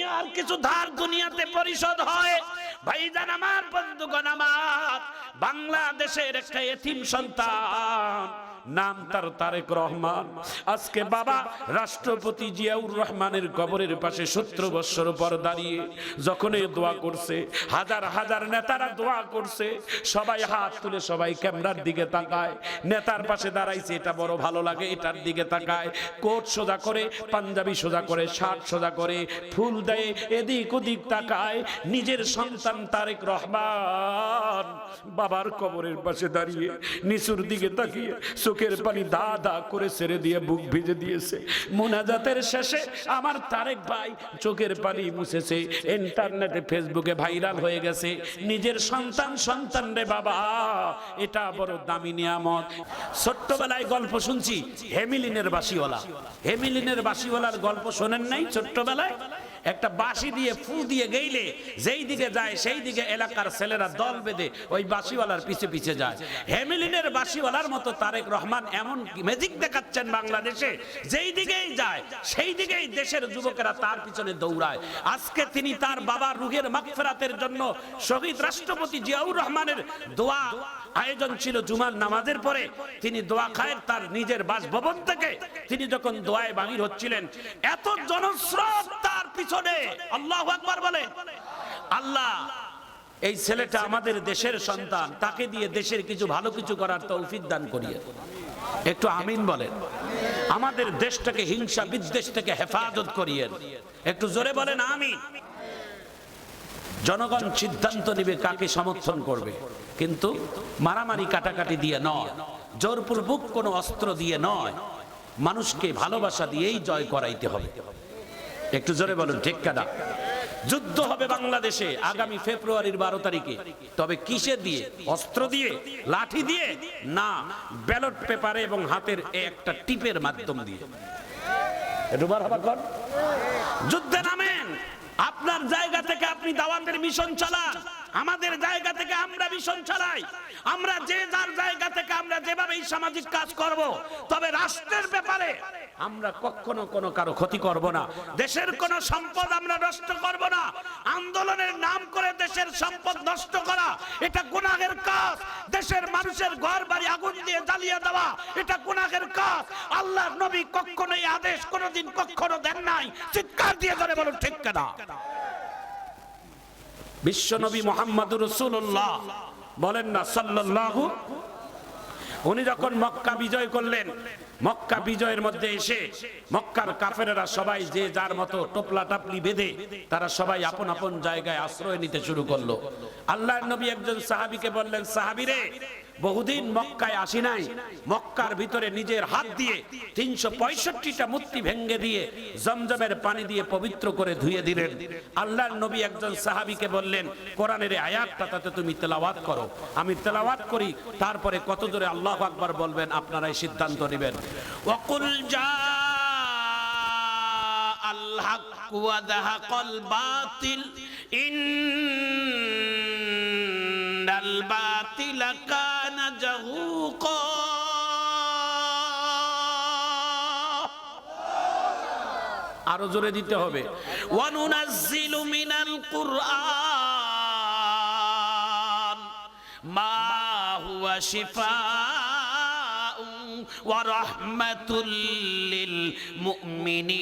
দুনিয়ার কিছু ধার দুনিয়াতে পরিশোধ হয়। ভাইজান আমার, বন্ধুগণ আমার, বাংলাদেশের একটা এতিম সন্তান, নাম তার তারেক রহমান। আজকে বাবা রাষ্ট্রপতি জিয়াউর রহমানের কবরের পাশে 17 বছর পর দাঁড়িয়ে যখন এই দোয়া করছে, হাজার হাজার নেতারা দোয়া করছে, সবাই হাত তুলে সবাই ক্যামেরার দিকে তাকায়। নেতার পাশে দাঁড়াইছে, এটা বড় ভালো লাগে, এটার দিকে তাকায়, কোট সোজা করে, পাঞ্জাবি সোজা করে, শার্ট সোজা করে, ফুল দেয়, এদিক ওদিক তাকায়। নিজের সন্তান তারেক রহমান বাবার কবরের পাশে দাঁড়িয়ে নিচুর দিকে তাকিয়ে চোখের পানি দা দা করে ছেড়ে দিয়ে বুক ভিজে দিয়েছে। মুনাজাতের শেষে আমার তারেক ভাই চোখের পানি মুছেছে, ইন্টারনেটে ফেসবুকে ভাইরাল হয়ে গেছে। নিজের সন্তান রে বাবা, এটা বড় দামি নিয়ামত। ছোট্টবেলায় গল্প শুনছি হেমিলিনের বাঁশিওয়ালার গল্প শোনেন নাই? ছোট্টবেলায় একটা বাঁশি দিয়ে ফু দিয়ে গেইলে যেই দিকে যায় সেই দিকে এলাকার ছেলেরা দল বেঁধে ওই বাঁশিওয়ালার পিছে পিছে যায়। হেমিলিনের বাঁশিওয়ালার মতো তারেক রহমান এমন ম্যাজিক দেখাচ্ছেন বাংলাদেশে, যেই দিকেই যায় সেই দিকেই দেশের যুবকেরা তার পিছনে দৌড়ায়। আজকে তিনি তার বাবার রুহের মাগফিরাতের জন্য শহীদ রাষ্ট্রপতি জিয়াউর রহমানের দোয়া আয়োজন ছিল জুমার নামাজের পরে। তিনি দোয়া খায়ের তার নিজের বাসভবন থেকে তিনি যখন দোয়ায় বাহির হচ্ছিলেন, এত জনস্রোত তার পিছনে। আল্লাহু আকবার বলেন। আল্লাহ এই ছেলেটা আমাদের দেশের সন্তান, তাকে দিয়ে দেশের কিছু ভালো কিছু করার তৌফিক দান করিয়ে। একটু আমিন বলেন। আমাদের দেশটাকে হিংসা বিদ্বেষ থেকে হেফাজত করিয়েন। একটু জোরে বলেন আমিন। জনগণ সিদ্ধান্ত নিবে কাকে সমর্থন করবে, কিন্তু মারামারি কাটাকাটি দিয়ে নয়, জোরপূর্বক কোনো অস্ত্র দিয়ে নয়, মানুষকে ভালোবাসা দিয়েই জয় করাইতে হবে। একটু জোরে বলুন ঠিক কাদা। যুদ্ধ হবে বাংলাদেশে আগামী ফেব্রুয়ারির 12 তারিখে, তবে কিসে দিয়ে? অস্ত্র দিয়ে, লাঠি দিয়ে না, ব্যালট পেপারে এবং হাতের একটা টিপের মাধ্যম দিয়ে। যুদ্ধে নামেন। আপনার জায়গা থেকে আপনি দাওয়াতের মিশন চালান, আমাদের জায়গা থেকে আমরা মিশন চালাই। আমরা যে যার জায়গা থেকে আমরা যেভাবে সামাজিক কাজ করব, তবে রাষ্ট্রের ব্যাপারে আমরা কখনো কোনো কারো ক্ষতি করব না। দেশের কোনো সম্পদ আমরা নষ্ট করব না। আন্দোলনের নাম করে দেশের সম্পদ নষ্ট করা এটা গুনাহের কাজ। দেশের মানুষের ঘর বাড়ি আগুন দিয়ে জ্বালিয়ে দেওয়া এটা গুনাহের কাজ। আল্লাহর নবী কখনো এই আদেশ কোনোদিন কখনো দেন নাই। চিৎকার দিয়ে ধরে বলুন ঠিক কিনা। বিশ্ব নবী মুহাম্মদুর রাসূলুল্লাহ বলেন না সাল্লাল্লাহু, উনি যখন মক্কা বিজয় করলেন, মক্কা বিজয়ের মধ্যে এসে মক্কার কাফেরেরা সবাই যে যার মতো টোপলা টাপলি বেঁধে তারা সবাই আপন আপন জায়গায় আশ্রয় নিতে শুরু করলো। আল্লাহর নবী একজন সাহাবীকে বললেন, সাহাবীরে, বহুদিন মক্কায় আসি নাই, মক্কার ভিতরে নিজের হাত দিয়ে 365টা মূর্তি ভেঙে দিয়ে জমজমের পানি দিয়ে পবিত্র করে ধুয়ে দিলেন। আল্লাহর নবী একজন সাহাবীকে বললেন, কোরআনের আয়াতটা তাতে তুমি তেলাওয়াত করো। আমি তেলাওয়াত করি, তারপরে কত জোরে আল্লাহু আকবার বলবেন আপনারাই সিদ্ধান্ত নেবেন। ওয়াকুল জাআল হক ওয়া যাহাকাল বাতিল ইন্নাল বাতিলা কানা যাহুকা। আরো জোরে দিতে হবে। ওয়া নুনাজ্জিলু মিনাল কুরআন মা হুয়া শিফাউন ওয়া রাহমাতুল লিল মুমিনিন।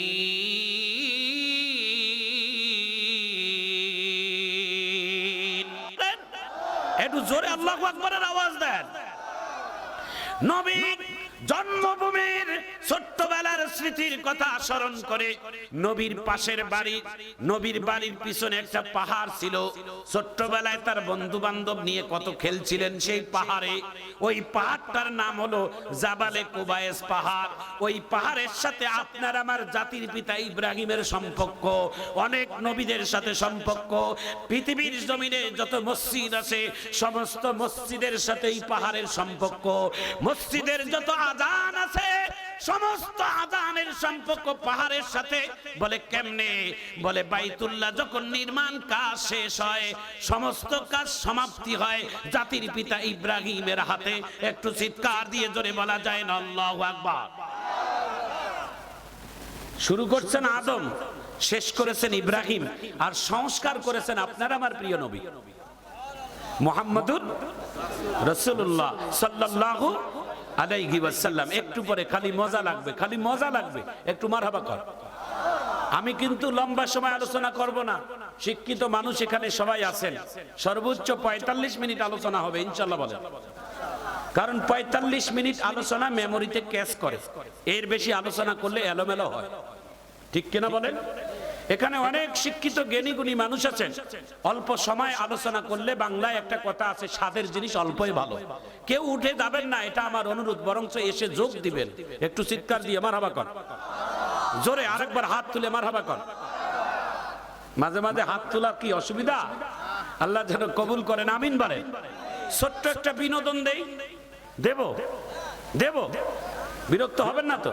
একটু জোরে আল্লাহু আকবারের আওয়াজ দেন। নবী জন্মভূমির ছোট্টবেলার স্মৃতির কথা স্মরণ করে নবীর পাশের বাড়ি, নবীর বাড়ির পিছনে একটা পাহাড় ছিল। ছোট্টবেলায় তার বন্ধু বান্ধব নিয়ে কত খেলছিলেন সেই পাহাড়ে। ওই পাহাড়টার নাম হলো জাবালে কুবায়েস পাহাড়। ওই পাহাড়ের সাথে আপনার আমার জাতির পিতা ইব্রাহিমের সম্পর্ক, অনেক নবীদের সাথে সম্পর্ক। পৃথিবীর জমিনে যত মসজিদ আছে সমস্ত মসজিদের সাথে এই পাহাড়ের সম্পর্ক। মসজিদের যত আযান আছে সমস্ত আযানের সম্পর্ক পাহাড়ের সাথে। বলে কেমনে? বলে বাইতুল্লাহ যখন নির্মাণ কাজ শেষ হয়, সমস্ত কাজ সমাপ্তি হয় জাতির পিতা ইব্রাহিমের হাতে। একটু চিৎকার দিয়ে জোরে বলা যায় না আল্লাহু আকবার। শুরু করছেন আদম, শেষ করেছেন ইব্রাহিম, আর সংস্কার করেছেন আপনার আমার প্রিয় নবী মুহাম্মাদুর রাসূলুল্লাহ সাল্লাল্লাহু আলাইহি ওয়াসাল্লাম। একটু পরে খালি মজা লাগবে, খালি মজা লাগবে, একটু মারহাবা কর। আমি কিন্তু লম্বা সময় আলোচনা করব না, শিক্ষিত মানুষ এখানে সবাই আছেন, সর্বোচ্চ 45 মিনিট আলোচনা হবে ইনশাআল্লাহ বলেন। কারণ 45 মিনিট আলোচনা মেমোরিতে ক্যাচ করে, এর বেশি আলোচনা করলে এলোমেলো হয়, ঠিক কিনা বলেন? এখানে অনেক শিক্ষিত জ্ঞানী গুণী মানুষ আছেন, অল্প সময় আলোচনা করলে, বাংলায় একটা কথা আছে, স্বাদের জিনিস অল্পই ভালো। কেউ উঠে যাবেন না, এটা আমার অনুরোধ, বরঞ্চ এসে যোগ দিবেন। একটু চিৎকার দিয়ে মারহাবা কর, জোরে আরেকবার হাত তুলে মারহাবা কর। মাঝে মাঝে হাত তোলা কি অসুবিধা? আল্লাহ যেন কবুল করেন, আমিন বলেন। ছোট্ট একটা বিনোদন দেই, দেব দেব, বিরক্ত হবেন না তো?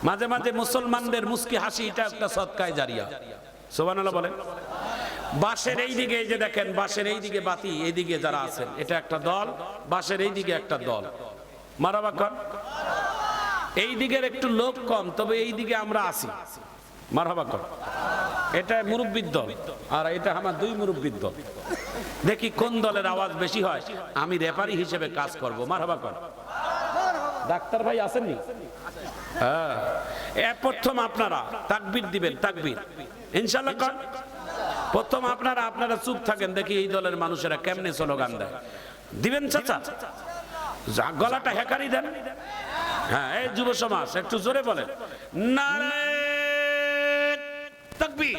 মাঝে মাঝে মুসলমানদের মুস্কি হাসি, এটা একটা সদকায়ে জারিয়া, সুবহানাল্লাহ বলেন। বাঁশের এই দিকে, এই যে দেখেন বাঁশের এই দিকে বাতি, এইদিকে যারা আছেন এটা একটা দল, বাঁশের এই দিকে একটা দল, মারহাবা কর। এই দিকের একটু লোক কম, তবে এই দিকে আমরা আছি, মারহাবা কর। এটা মুরব্বির দল, আর এটা আমার দুই মুরব্বির দল। দেখি কোন দলের আওয়াজ বেশি হয়, আমি রেফারি হিসেবে কাজ করব, মারহাবা কর। ডাক্তার ভাই আসেননি? হ্যাঁ, প্রথম আপনারা তাকবীর দিবেন, তাকবীর ইনশাআল্লাহ কর। প্রথম আপনারা চুপ থাকেন, দেখি এই দলের মানুষেরা কেমনে স্লোগান দেয়। দিবেন চাচা, গলাটা হেকারি দেন। হ্যাঁ, এই যুব সমাজ একটু জোরে বলেন, নারে তাকবীর।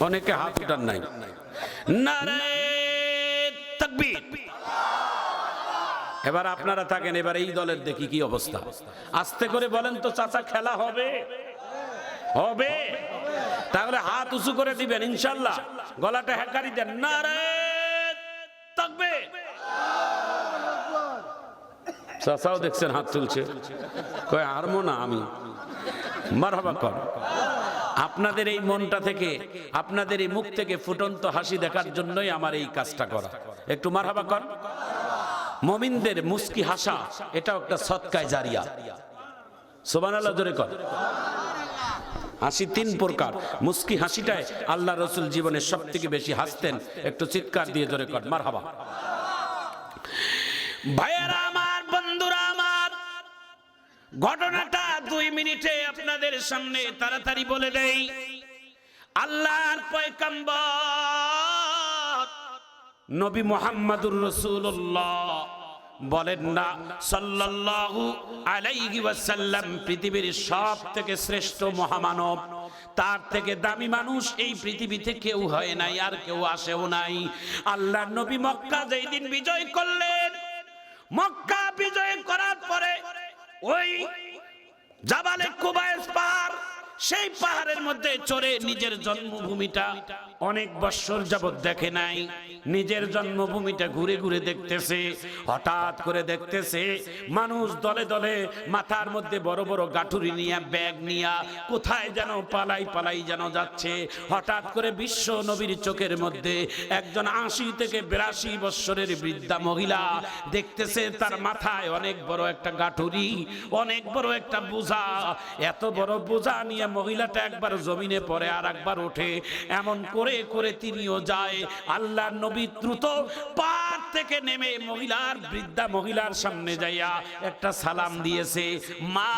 অনেকে হাত উঠান নাই, নারে তাকবীর। এবার আপনারা থাকেন, এবার এই দলের দেখি কি অবস্থা। আস্তে করে বলেন তো চাচা, খেলা হবে? হবে, তাহলে হাত উঁচু করে দিবেন ইনশাআল্লাহ, গলাটা হেকারি দেন, নারে তাকবীর। চাচাও দেখছেন হাত তুলছে, কয় আরমো না আমি, মারহাবা কর। আপনাদের এই মনটা থেকে, আপনাদের এই মুখ থেকে ফুটন্ত হাসি দেখার জন্যই আমার এই কাজটা করা, একটু মারহাবা কর। মুমিনদের মুস্কি হাসা, এটা একটা সদকায়ে জারিয়া, সুবহানাল্লাহ জোরে কর। হাসি তিন প্রকার, মুস্কি হাসিটায় আল্লাহ রাসূল জীবনে সবথেকে বেশি হাসতেন, একটু চিৎকার দিয়ে জোরে কর মারহাবা। ভাইয়েরা আমার, বন্ধুরা আমার, ঘটনাটা 2 মিনিটে আপনাদের সামনে তাড়াতাড়ি বলে দেই। আল্লাহর পয়গম্বর নবী মুহাম্মদুর রাসূলুল্লাহ বলেন না সাল্লাল্লাহু আলাইহি ওয়াসাল্লাম পৃথিবীর সবথেকে শ্রেষ্ঠ মহামানব, তার থেকে দামি মানুষ এই পৃথিবীতে কেউ হয় নাই, আর কেউ আসেও নাই। আল্লাহর নবী মক্কা যেই দিন বিজয় করলেন, মক্কা বিজয় করার পরে ওই জাবালে কুবাইস পাহাড়, সেই পাহাড়ের মধ্যে চড়ে নিজের জন্মভূমিটা অনেক বছর যাবত দেখে নাই, নিজের জন্মভূমিটা ঘুরে ঘুরে দেখতেছে। হঠাৎ করে দেখতেছে মানুষ দলে দলে মাথার মধ্যে বড় বড় গাঠুরি নিয়ে, ব্যাগ নিয়ে কোথায় যেন পালাই পালাই যেন যাচ্ছে। হঠাৎ করে বিশ্ব নবীর চোখের মধ্যে একজন 80 থেকে 82 বছরের বৃদ্ধা মহিলা দেখতেছে, তার মাথায় অনেক বড় একটা গাঠুরি, অনেক বড় একটা বোঝা। এত বড় বোঝা নিয়ে মহিলাটা একবার জমিনে পড়ে, আর একবার ওঠে, এমন করে করে তিনিও যায়। আল্লাহর নবী দ্রুত পাহাড় থেকে নেমে বৃদ্ধা মহিলার সামনে যাইয়া একটা সালাম দিয়েছে, মা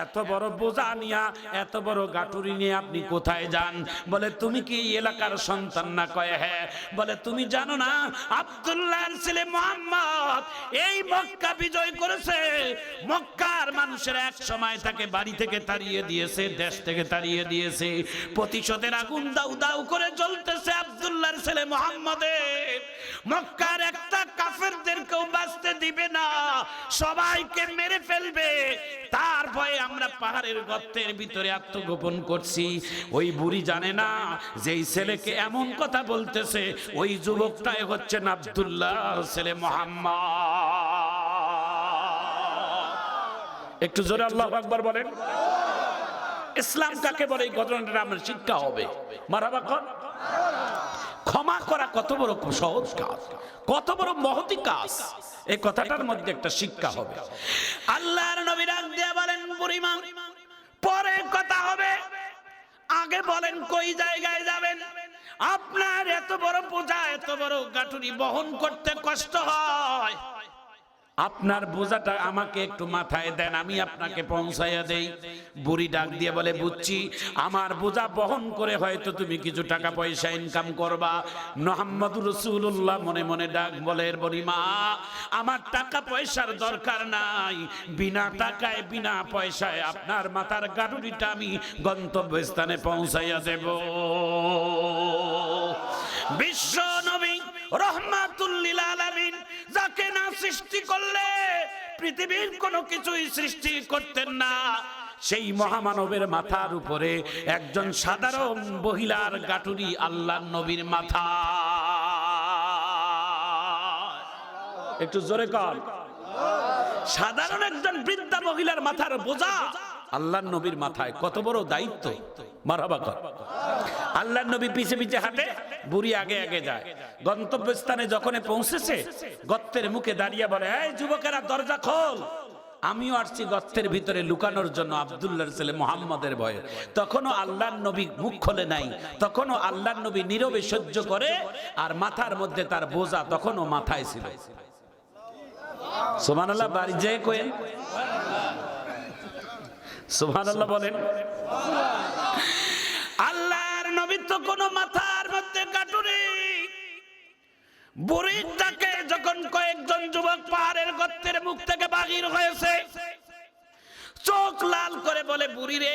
এত বড় বোঝা নিয়া, এত বড় গাটুরি নিয়ে আপনি কোথায় যান? বলে তুমি কি এলাকার সন্তান না? কয় হ্যাঁ। বলে তুমি জানো না আব্দুল্লাহর ছেলে মুহাম্মদ এই মক্কা বিজয় করেছে? মক্কার মানুষের এক সময় তাকে বাড়ি থেকে তাড়িয়ে দিয়েছে, দেশ থেকে তাড়িয়ে দিয়েছে। প্রতিশোধের আগুন দাউ দাউ করে জ্বলতেছে আব্দুল্লাহর ছেলে মুহাম্মদের। মক্কার একটা কাফেরদেরকেও বাঁচতে দিবে না, সবাইকে মেরে ফেলবে। তার ভয়ে আমরা পাহাড়ের গর্তের ভিতরে আত্মগোপন করছি। ওই বুড়ি জানে না যেই ছেলেকে এমন কথা বলতেছে ওই যুবকটাই হচ্ছেন আব্দুল্লাহর ছেলে মুহাম্মদ। একটু জোরে আল্লাহু আকবার বলেন। ইসলাম কাকে বলে এই ঘটনাটা আমরা শিক্ষা হবে। মারহাবা কর। ক্ষমা করা কত বড় সহজ কাজ, কত বড় মহতি কাজ, এই কথাটার মধ্যে একটা শিক্ষা হবে। আল্লাহর নবী ডাক দিয়ে বলেন, বুড়িমা পরে কথা হবে, আগে বলেন কই জায়গায় যাবেন? আপনার এত বড় বোঝা, এত বড় গাঠুরি বহন করতে কষ্ট হয়, আপনার বোঝাটা আমাকে একটু মাথায় দেন, আমি আপনাকে পৌঁছাইয়া দেই। বুড়ি ডাক দিয়ে বলে, বুঝছি, আমার বোঝা বহন করে হয়তো তুমি কিছু টাকা পয়সা ইনকাম করবা। মুহাম্মদুর রাসূলুল্লাহ মনে মনে ডাক বলে, বুড়িমা, আমার টাকা পয়সার দরকার নাই, বিনা টাকায় বিনা পয়সায় আপনার মাথার গাড়ুরিটা আমি গন্তব্যস্থানে পৌঁছাইয়া দেব। বিশ্ব নবী রহমাতুল লিল আলামিন, যাকে না সৃষ্টি করলে পৃথিবীর কোনো কিছুই সৃষ্টি করতেন না, সেই মহামানবের মাথার উপরে একজন সাধারণ মহিলার গাটুরি আল্লাহর নবীর মাথা। একটু জোরে কর। সাধারণ একজন বৃদ্ধা মহিলার মাথার বোঝা আল্লাহর নবীর মাথায়, কত বড় দায়িত্ব। মারহাবা কর। আল্লাহর নবী পিছে পিছে হাঁটে, বুড়ি আগে আগে যায়। গন্তব্যস্থানে যখন পৌঁছেছে, গর্তের মুখে দাঁড়িয়ে বলে, এই যুবকেরা দরজা খোল, আমিও আসছি গর্তের ভিতরে লুকানোর জন্য আব্দুল্লাহর ছেলে মুহাম্মদের ভয়ে। তখনও আল্লাহর নবী মুখ খোলে নাই, তখনও আল্লাহর নবী নীরবে সহ্য করে, আর মাথার মধ্যে তার বোঝা তখনও মাথায় ছিল। সুবহানাল্লাহ, বাড়ি যায় কইন সুবহানাল্লাহ বলেন। আল্লাহর নবী তো কোনো মাথার মধ্যে কাটুরি। বুড়ির ডাকে যখন কয়েকজন যুবক পাহাড়ের গর্তের মুখ থেকে বাহির হয়েছে, চোখ লাল করে বলে, বুড়ি রে,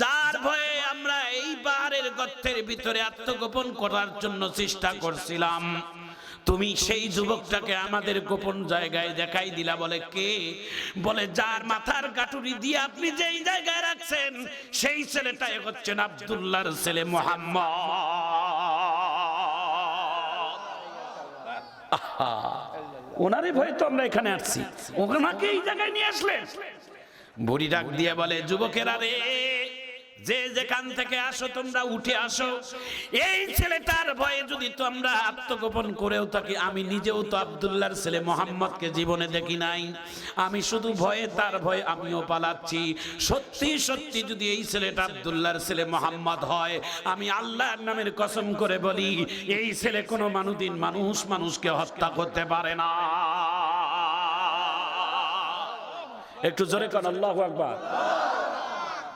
যার ভয়ে আমরা এই পাহাড়ের গর্তের ভিতরে আত্মগোপন করার জন্য চেষ্টা করছিলাম, তুমি সেই যুবকটাকে আমাদের গোপন জায়গায় দেখাই দিলা। বলে, কে? বলে, যার মাথার গাটুরি দিয়ে আপনি যেই জায়গায় রাখছেন, সেই ছেলেটাই হচ্ছেন আব্দুল্লাহর ছেলে মুহাম্মদ। ওনারে ভয় তো আমরা এখানে আসছি, ওনাকে এই জায়গায় নিয়ে আসলেন। বুড়ি ডাক দিয়ে বলে, যুবকেরা রে, যে যেখান থেকে আসো তোমরা উঠে আসো। এই ছেলেটার ভয়ে যদি তোমরা আত্মগোপন করেও থাকি, আমি নিজেও তো আব্দুল্লাহর ছেলে মুহাম্মদকে জীবনে দেখি নাই, আমি শুধু ভয়ে, তার ভয়ে আমিও পালাচ্ছি। সত্যি সত্যি যদি এই ছেলেটা আব্দুল্লাহর ছেলে মুহাম্মদ হয়, আমি আল্লাহর নামের কসম করে বলি, এই ছেলে কোনো মানুদিন মানুষকে হত্যা করতে পারে না। একটু জোরে কর আল্লাহু আকবার।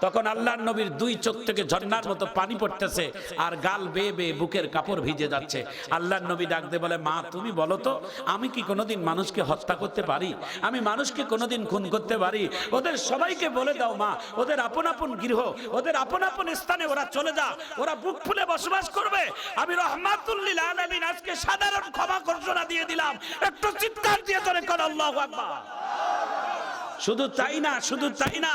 তখন আল্লাহর নবীর দুই চোখ থেকে ঝর্ণার মতো পানি পড়তেছে, আর গাল বেয়ে বেয়ে বুকের কাপড় ভিজে যাচ্ছে। আল্লাহর নবী ডাক দিয়ে বলে, মা, তুমি বলো তো, আমি কি কোনোদিন মানুষকে হত্যা করতে পারি? আমি মানুষকে কোনোদিন খুন করতে পারি? ওদের সবাইকে বলে দাও মা, ওদের আপন আপন গৃহ, ওদের আপন আপন স্থানে ওরা চলে যা, ওরা বুক ফুলে বসবাস করবে। আমি রহমাতুল লিল আলামিন আজকে সাধারণ ক্ষমা ঘোষণা দিয়ে দিলাম। একটু চিৎকার দিয়ে ধরে কর আল্লাহু আকবার। শুধু তাই না, শুধু তাই না,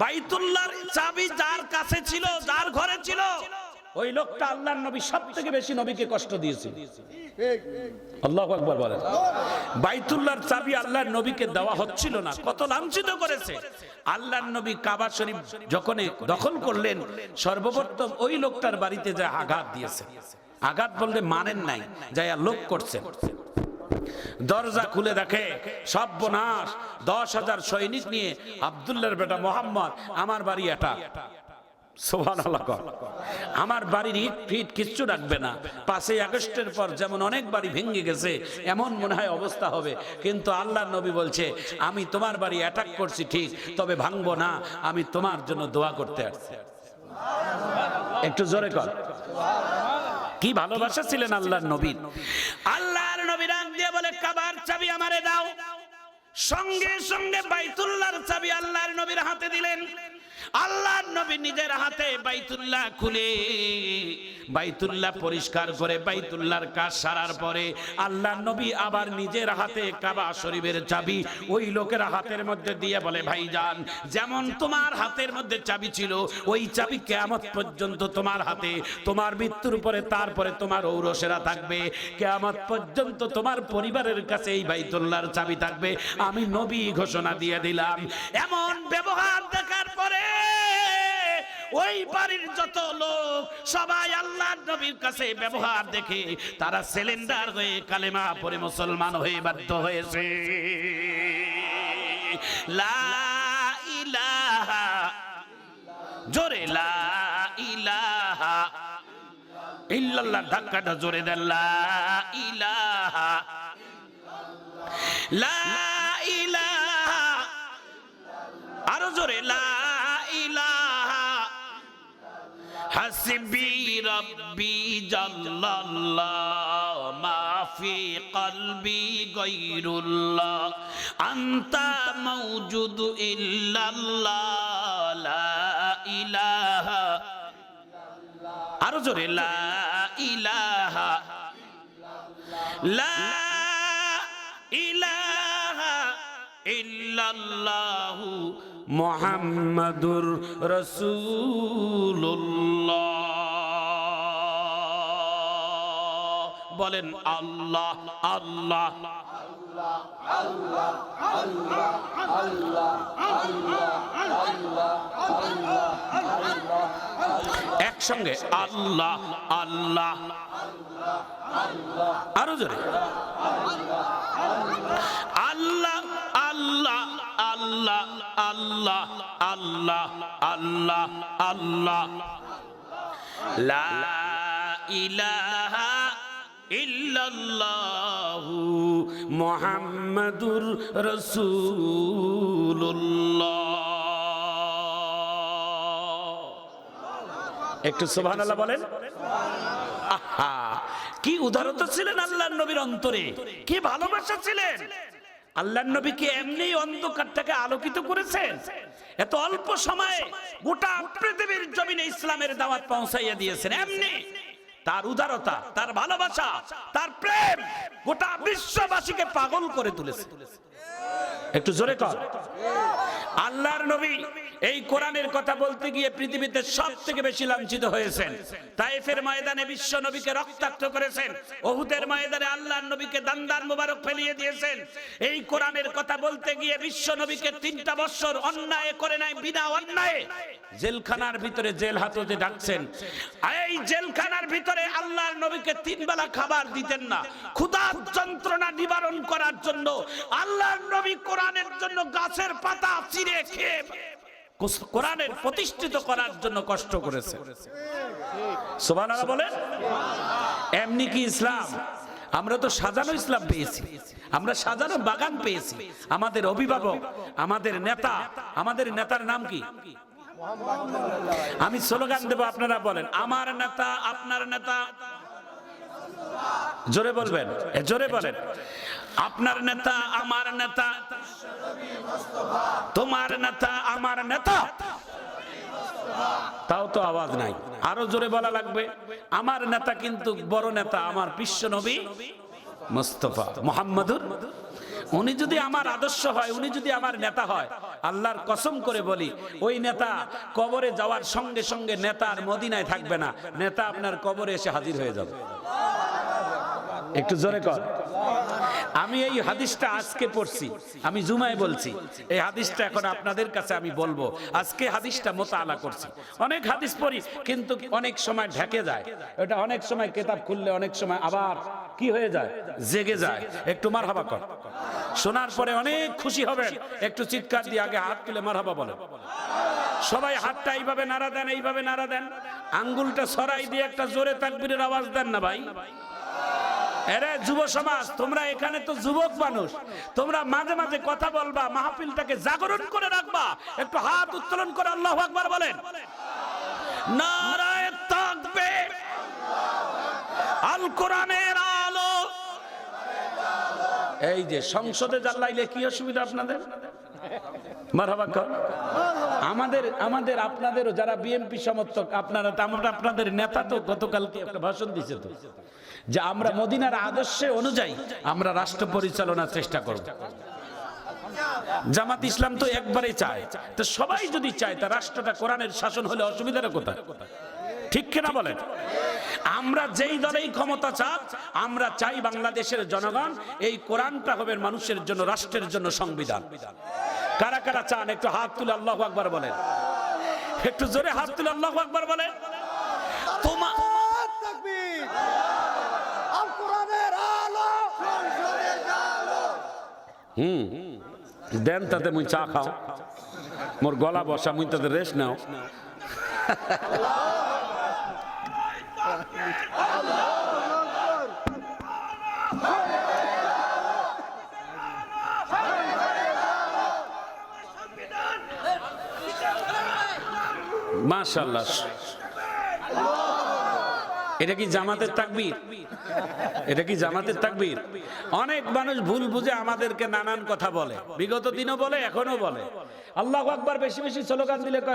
বাইতুল্লাহর চাবি যার কাছে ছিল, যার ঘরে ছিল, ওই লোকটা আল্লাহর নবী সবথেকে বেশি নবীকে কষ্ট দিয়েছে। আল্লাহু আকবার বলেন। বাইতুল্লাহর চাবি আল্লাহর নবীকে দেওয়া হচ্ছিল না, কত লাঞ্ছিত করেছে। আল্লাহর নবী কাবা শরীফ যখন দখল করলেন, সর্বপ্রথম ওই লোকটার বাড়িতে যা আঘাত দিয়েছে। আঘাত বলতে মানেন নাই, যাই লোক করছে। দরজা খুলে দেখে সর্বনাশ, 10,000 সৈনিক নিয়ে আব্দুল্লাহর বেটা মুহাম্মদ আমার বাড়ি এটা। সুবহানাল্লাহ। আমার বাড়ির ইট ফিট কিচ্ছু রাখবে না। 5ই আগস্টের পর যেমন অনেক বাড়ি ভেঙে গেছে, এমন মনে হয় অবস্থা হবে। কিন্তু আল্লাহর নবী বলছে, আমি তোমার বাড়ি অ্যাটাক করছি ঠিক, তবে ভাঙবো না, আমি তোমার জন্য দোয়া করতে আসছি। একটু জোরে কর। কি ভালোবাসা ছিলেন আল্লাহর নবীর। আল্লাহর নবী ডাক দিয়ে বলে, কাবার চাবি আমারে দাও। সঙ্গে সঙ্গে বাইতুল্লাহর চাবি আল্লাহর নবীর হাতে দিলেন। আল্লাহর নবী নিজের হাতে বাইতুল্লাহ খুলে, বাইতুল্লাহ পরিষ্কার করে, বাইতুল্লাহর কাজ সারার পরে আল্লাহর নবী আবার নিজের হাতে কাবা শরীফের চাবি ওই লোকের হাতের মধ্যে দিয়ে বলে, ভাইজান, যেমন তোমার হাতের মধ্যে চাবি ছিল, ওই চাবি কিয়ামত পর্যন্ত তোমার হাতে। তোমার মৃত্যুর পরে তারপরে তোমার ঔরসেরা থাকবে, কিয়ামত পর্যন্ত তোমার পরিবারের কাছে এই বাইতুল্লাহর চাবি থাকবে। আমি নবী ঘোষণা দিয়ে দিলাম। এমন ব্যবহার দেখার পরে ওই বাড়ির যত লোক সবাই আল্লাহর নবীর কাছে ব্যবহার দেখে তারা সিলিন্ডার হয়ে কালেমা পড়ে মুসলমান হয়ে বাধ্য হয়েছে। লা ইলাহা, জোরে লা ইলাহা ইল্লাল্লাহ, ধাক্কাটা জোরে দেন, লা ইলাহা, লা ইলাহা, আরো জোরে, লা ইলাহা, হাসবি রব্বি জাল্লাল্লাহ মা ফি কলবি গায়রুল্লাহ আনতা মাওজুদ ইল্লাল্লাহ লা ইলাহা, আরো জোরে, লা ইলাহা, লা ইলাহা ইল্লাল্লাহু মুহাম্মাদুর রাসূলুল্লাহ। বলেন আল্লাহ আল্লাহ একসঙ্গে আল্লাহ আল্লাহ, আরো জোরে, আল্লাহ আল্লাহ আল্লাহ আল্লাহ আল্লাহ আল্লাহ আল্লাহ, লা ইলাহা ইল্লাল্লাহু মুহাম্মাদুর রাসূলুল্লাহ। একটু সুবহানাল্লাহ বলেন। আহা, কি উদারতা ছিলেন আল্লাহর নবীর অন্তরে, কি ভালোবাসা ছিলেন। আল্লাহর নবীকে এমনি অন্ধকারটাকে আলোকিত করেছেন, এত অল্প সময়ে গোটা পৃথিবীর জমিনে ইসলামের দাওয়াত পৌঁছাইয়া দিয়েছেন। এমনি তার উদারতা, তার ভালোবাসা, তার প্রেম গোটা বিশ্ববাসীকে পাগল করে তুলেছে। একটু জোরে কর। আল্লাহর নবী এই কোরআনের কথা বলতে গিয়ে পৃথিবীতে সবথেকে বেশি লাঞ্ছিত হয়েছেন। তায়েফের ময়দানে বিশ্ব নবীকে রক্তাক্ত করেছেন, উহুদের ময়দানে আল্লাহর নবীকে দান্দার মোবারক ফেলিয়ে দিয়েছেন। এই কোরআনের কথা বলতে গিয়ে বিশ্ব নবীকে 3টা বছর অন্যায় করে নাই, বিনা অন্যায়ে জেলখানার ভিতরে জেল হাজতে ডাকছেন। এই জেলখানার ভিতরে আল্লাহর নবীকে 3 বেলা খাবার দিতেন না। ক্ষুধার যন্ত্রণা নিবারণ করার জন্য আল্লাহর নবী কোরআনের জন্য গাছের পাতা চিরে খেয়ে কোরআনের প্রতিষ্ঠিত করার জন্য কষ্ট করেছে। সুবহানাল্লাহ বলেন। এমনি কি ইসলাম? আমরা তো সাজানো ইসলাম পেয়েছি, আমরা সাজানো বাগান পেয়েছি। আমাদের অভিভাবক, আমাদের নেতা, আমাদের নেতার নাম কি? আমি স্লোগান দেব, আপনারা বলেন, আমার নেতা আপনার নেতা। জোরে বলবেন, জোরে বলেন। আপনার নেতা আমার নেতা, তোমার নেতা আমার নেতা। তাও তো আওয়াজ নাই, আরো জোরে বলা লাগবে। আমার নেতা কিন্তু বড় নেতা, আমার বিশ্ব নবী মুস্তাফা মুহাম্মাদুর। উনি যদি আমার আদর্শ হয়, উনি যদি আমার নেতা হয়, আল্লাহর কসম করে বলি, ওই নেতা কবরে যাওয়ার সঙ্গে সঙ্গে নেতা আর মদিনায় থাকবে না, নেতা আপনার কবরে এসে হাজির হয়ে যাবে। একটু জোরে কর। আমি এই হাদিসটা আজকে পড়ছি, আমি জুমায় বলছি, এই হাদিসটা এখন আপনাদের কাছে আমি বলবো। আজকে হাদিসটা মোতালা করছি। অনেক হাদিস পড়ি কিন্তু অনেক সময় ঢেকে যায়, এটা অনেক সময় কিতাব খুললে অনেক সময় আবার কি হয়ে যায়, জেগে যায়। একটু মারহাবা কর। শোনার পরে অনেক খুশি হবেন, একটু চিৎকার দিয়ে আগে হাত তুলে মারহাবা বলেন। সবাই হাতটা এইভাবে নাড়া দেন, এইভাবে নাড়া দেন, আঙ্গুলটা ছড়াই দিয়ে একটা জোরে তাকবীরের আওয়াজ দেন না ভাই। এরে যুব সমাজ, তোমরা এখানে তো যুবক মানুষ, তোমরা মাঝে মাঝে কথা বলবা, মাহফিলটাকে জাগরণ করে রাখবা। একটু হাত উত্তোলন করে আল্লাহু আকবার বলেন। নারায়ে তাকবীর, আল কোরআনের আলো। এই যে সংসদে জ্বালাইলে কি অসুবিধা আপনাদের? মারহাবা কর। আমাদের আপনাদেরও যারা বিএনপি সমর্থক, আপনারা আপনাদের নেতা তো গতকালকে একটা ভাষণ দিয়েছে তো, যে আমরা মদিনার আদর্শে অনুযায়ী আমরা রাষ্ট্র পরিচালনার চেষ্টা করব। জামাত ইসলাম তো একবারে চায়, তো সবাই যদি চায় তা রাষ্ট্রটা কোরআনের শাসন হলে অসুবিধাটা কোথায়? ঠিক কিনা বলেন? আমরা যেই দলেই ক্ষমতা চাক, আমরা চাই বাংলাদেশের জনগণ এই কোরআনটা হবে মানুষের জন্য, রাষ্ট্রের জন্য সংবিধান। কারা কারা চান একটু হাত তুলে আল্লাহু আকবার বলেন। একটু জোরে হাত তুলে আল্লাহু আকবার বলেন। তোমার দেন তাতে মুই চা খাও, মোর গলা বসা, মুই তাতে রেস্ট নাও। মাশাআল্লাহ, এটা কি জামাতের তাকবীর? এটা কি জামাতের তাকবীর? অনেক মানুষ ভুল বুঝে আমাদেরকে নানান কথা বলে, বিগত দিনও বলে, এখনো বলে। আল্লাহু আকবার বেশি বেশি স্লোগান দিলে কয়